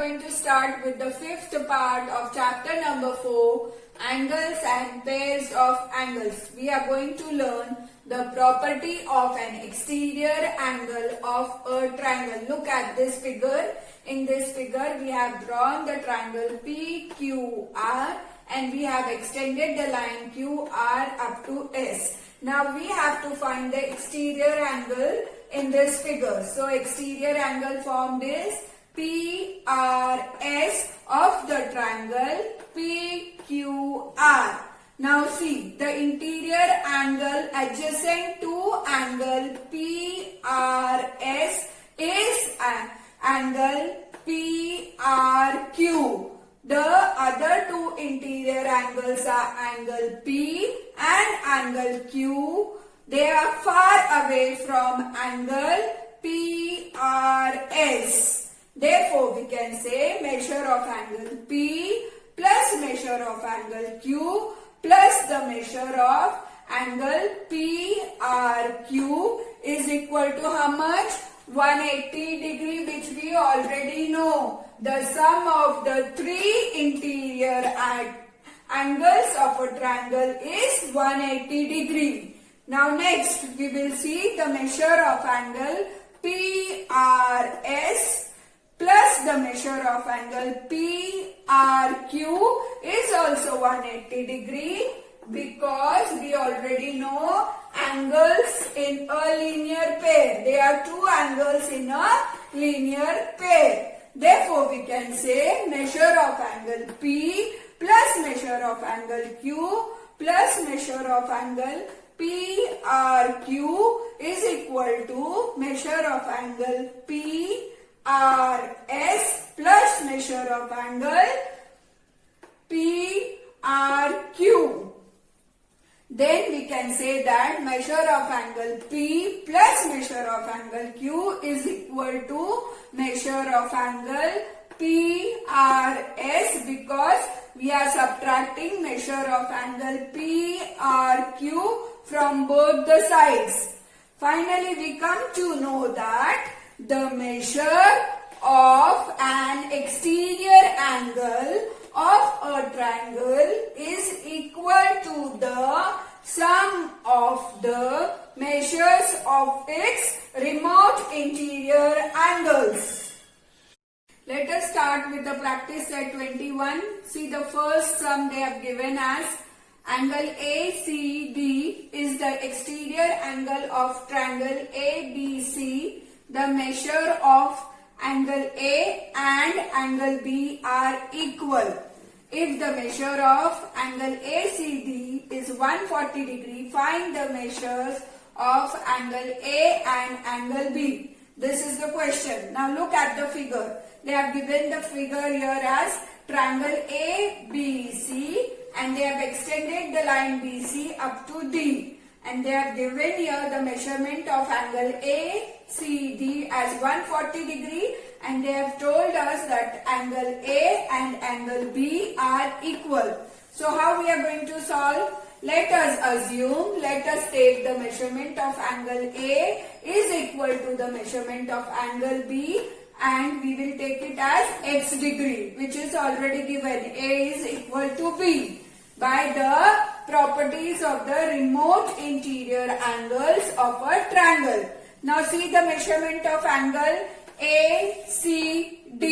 going to start with the fifth part of chapter number 4, angles and pairs of angles. We are going to learn the property of an exterior angle of a triangle. Look at this figure. In this figure, we have drawn the triangle PQR and we have extended the line QR up to S. Now we have to find the exterior angle in this figure. So exterior angle formed is PRS of the triangle PQR. Now see, the interior angle adjacent to angle PRS is angle PRQ. The other two interior angles are angle P and angle Q. They are far away from angle PRS. Therefore, we can say measure of angle P plus measure of angle Q plus the measure of angle PRQ is equal to how much? 180 degree, which we already know. The sum of the three interior angles of a triangle is 180 degree. Now next we will see the measure of angle PRS plus the measure of angle PRQ is also 180 degree, because we already know angles in a linear pair. There are two angles in a linear pair. Therefore, we can say measure of angle P plus measure of angle Q plus measure of angle PRQ is equal to measure of angle PRS plus measure of angle PRQ. Then we can say that measure of angle P plus measure of angle Q is equal to measure of angle PRS, because we are subtracting measure of angle PRQ from both the sides. Finally, we come to know that the measure of an exterior angle of a triangle is equal to the sum of the measures of its remote interior angles. Let us start with the practice set 21. See, the first sum they have given as angle ACD is the exterior angle of triangle ABC. The measure of angle A and angle B are equal. If the measure of angle ACD is 140 degree, find the measures of angle A and angle B. This is the question. Now look at the figure. They have given the figure here as triangle ABC and they have extended the line BC up to D. And they have given here the measurement of angle ACD as 140 degree, and they have told us that angle A and angle B are equal. So how we are going to solve? Let us take the measurement of angle A is equal to the measurement of angle B, and we will take it as x degree, which is already given. A is equal to B by the properties of the remote interior angles of a triangle. Now see, the measurement of angle ACD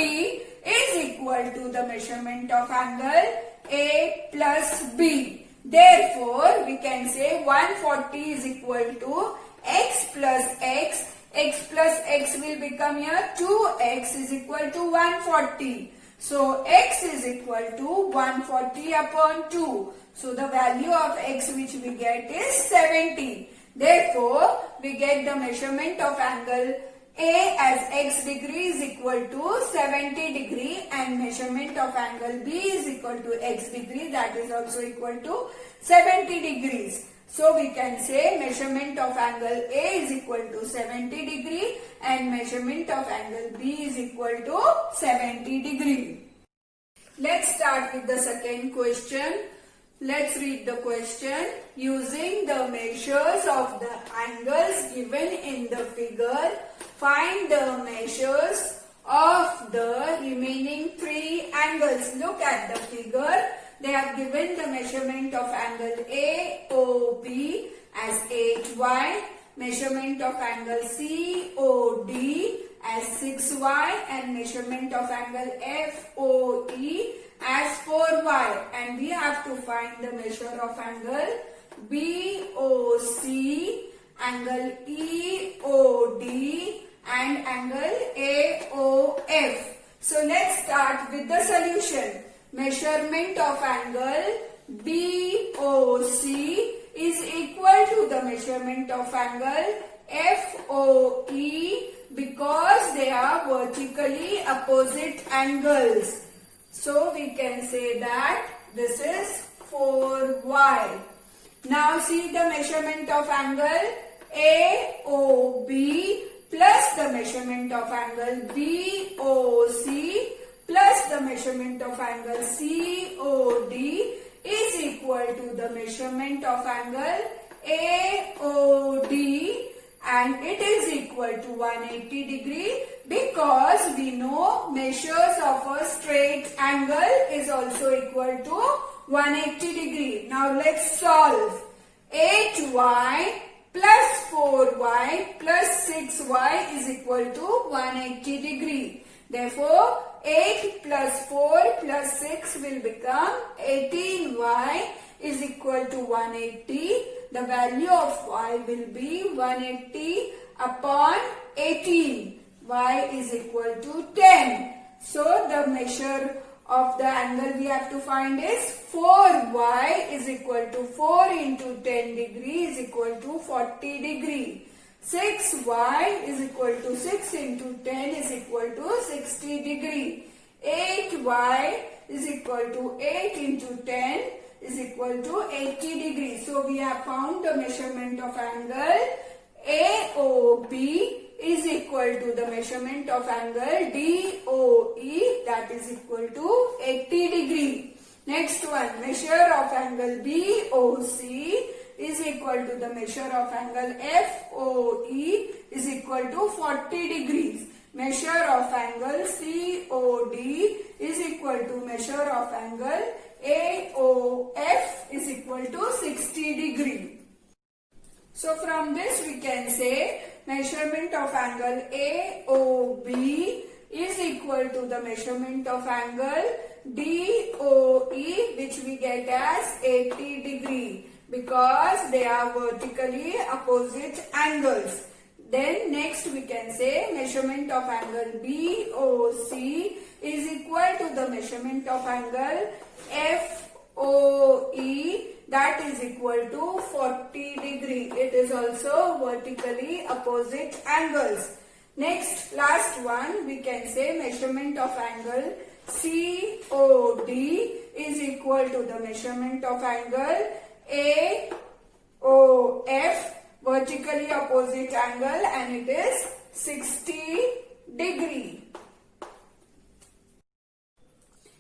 is equal to the measurement of angle A plus B. Therefore, we can say 140 is equal to x plus x. X plus x will become here 2x is equal to 140. So x is equal to 140 upon 2. So the value of x which we get is 70. Therefore, we get the measurement of angle A as x degree is equal to 70 degree, and measurement of angle B is equal to x degree, that is also equal to 70 degrees. So we can say measurement of angle A is equal to 70 degree and measurement of angle B is equal to 70 degree. Let's start with the second question. Let's read the question. Using the measures of the angles given in the figure, find the measures of the remaining angles. Look at the figure. They have given the measurement of angle AOB as 8y, measurement of angle COD as 6y, and measurement of angle FOE as 4y. And we have to find the measure of angle BOC, angle EOD, and angle AOF. So let's start with the solution. Measurement of angle BOC is equal to the measurement of angle FOE because they are vertically opposite angles. So we can say that this is 4y. Now see the measurement of angle AOB plus the measurement of angle BOC plus the measurement of angle COD is equal to the measurement of angle AOD, and it is equal to 180 degree because we know measures of a straight angle is also equal to 180 degree. Now let's solve. 8y plus 4y plus 6y is equal to 180 degree. Therefore, 8 plus 4 plus 6 will become 18y is equal to 180. The value of y will be 180 upon 18. Y is equal to 10. So, the measure of the angle we have to find is 4y is equal to 4 into 10 degree is equal to 40 degree. 6y is equal to 6 into 10 is equal to 60 degree. 8y is equal to 8 into 10 is equal to 80 degree. So we have found the measurement of angle AOB is equal to the measurement of angle DOE, that is equal to 80 degree. Next one, measure of angle BOC is equal to the measure of angle FOE is equal to 40 degrees. Measure of angle COD is equal to measure of angle AOF is equal to 60 degree. So from this we can say measurement of angle AOB is equal to the measurement of angle DOE, which we get as 80 degree because they are vertically opposite angles. Then next we can say measurement of angle BOC is equal to the measurement of angle FOE, that is equal to 40 degree. It is also vertically opposite angles. Next, last one, we can say measurement of angle COD is equal to the measurement of angle AOF, vertically opposite angle, and it is 60 degree.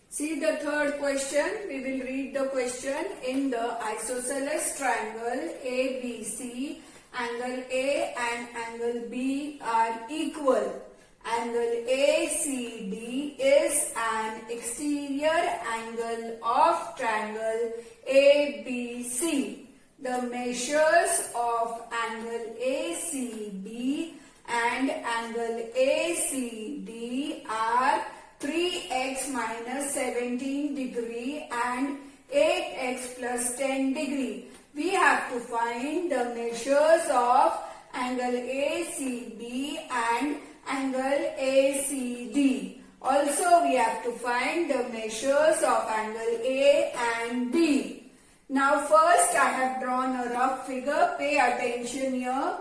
See the third question. We will read the question. In the isosceles triangle ABC, angle A and angle B are equal. Angle ACD is an exterior angle of triangle ABC. The measures of angle ACB and angle ACD are 3x minus 17 degree and 8x plus 10 degree. We have to find the measures of angle ACB and angle ACD. Also, we have to find the measures of angle A and B. Now first I have drawn a rough figure. Pay attention here.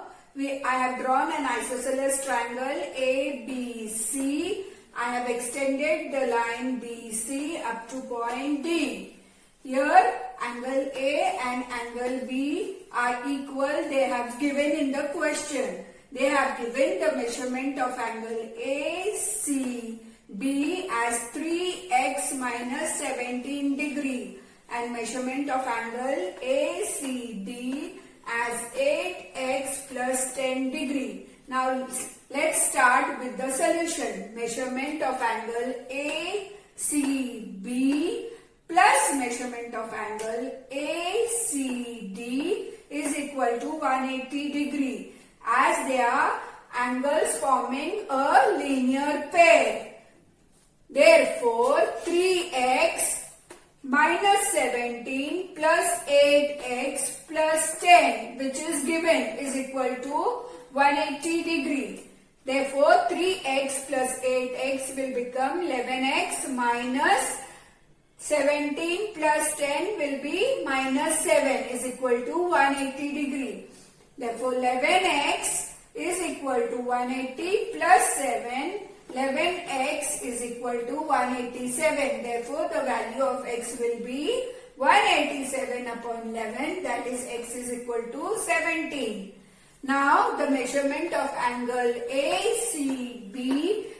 I have drawn an isosceles triangle ABC. I have extended the line BC up to point D. Here angle A and angle B are equal. They have given in the question. They have given the measurement of angle ACB as 3x minus 17 degree and measurement of angle ACD as 8x plus 10 degree. Now let's start with the solution. Measurement of angle ACD 180 degree as they are angles forming a linear pair. Therefore, 3x minus 17 plus 8x plus 10, which is given, is equal to 180 degree. Therefore, 3x plus 8x will become 11x minus 17 plus 10 will be minus 7 is equal to 180 degree. Therefore, 11x is equal to 180 plus 7. 11x is equal to 187. Therefore, the value of x will be 187 upon 11, that is x is equal to 17. Now, the measurement of angle ACB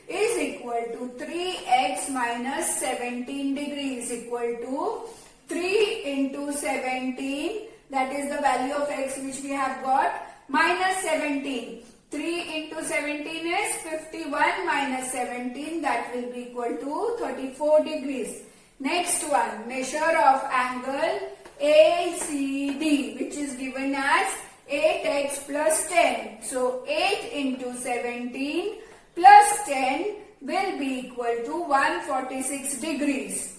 is equal to 3x minus 17 degrees equal to 3 into 17, that is the value of x which we have got, minus 17. 3 into 17 is 51 minus 17, that will be equal to 34 degrees. Next one, measure of angle ACD, which is given as 8x plus 10. So 8 into 17 plus 10 will be equal to 146 degrees.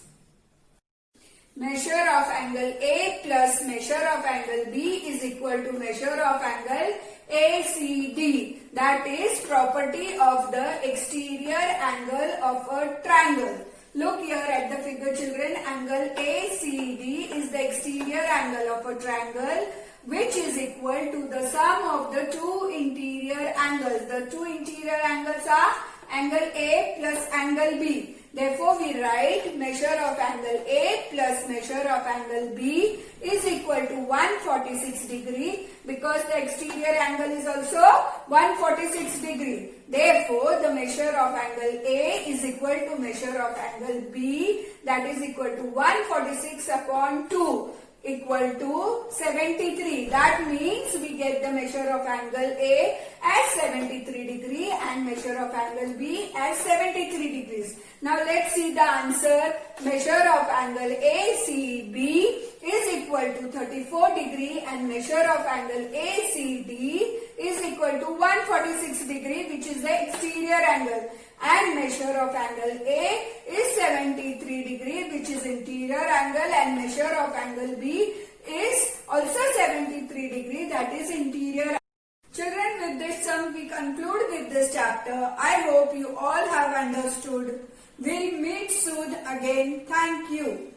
Measure of angle A plus measure of angle B is equal to measure of angle ACD, that is property of the exterior angle of a triangle. Look here at the figure, children. Angle ACD is the exterior angle of a triangle which is equal to the sum of the two interior angles. The two interior angles are angle A plus angle B. Therefore, we write measure of angle A plus measure of angle B is equal to 146 degree because the exterior angle is also 146 degree. Therefore, the measure of angle A is equal to measure of angle B, that is equal to 146 upon 2 equal to 73. That means we get the measure of angle A as 73 degree and measure of angle B as 73 degrees. Now let's see the answer. Measure of angle ACB is equal to 34 degree and measure of angle ACD is equal to 146 degree, which is the exterior angle, and measure of angle A is 73 degree, which is interior angle, and measure of angle B is also 73 degree, that is interior. Children, with this sum we conclude with this chapter. I hope you all have understood. We'll meet soon again. Thank you.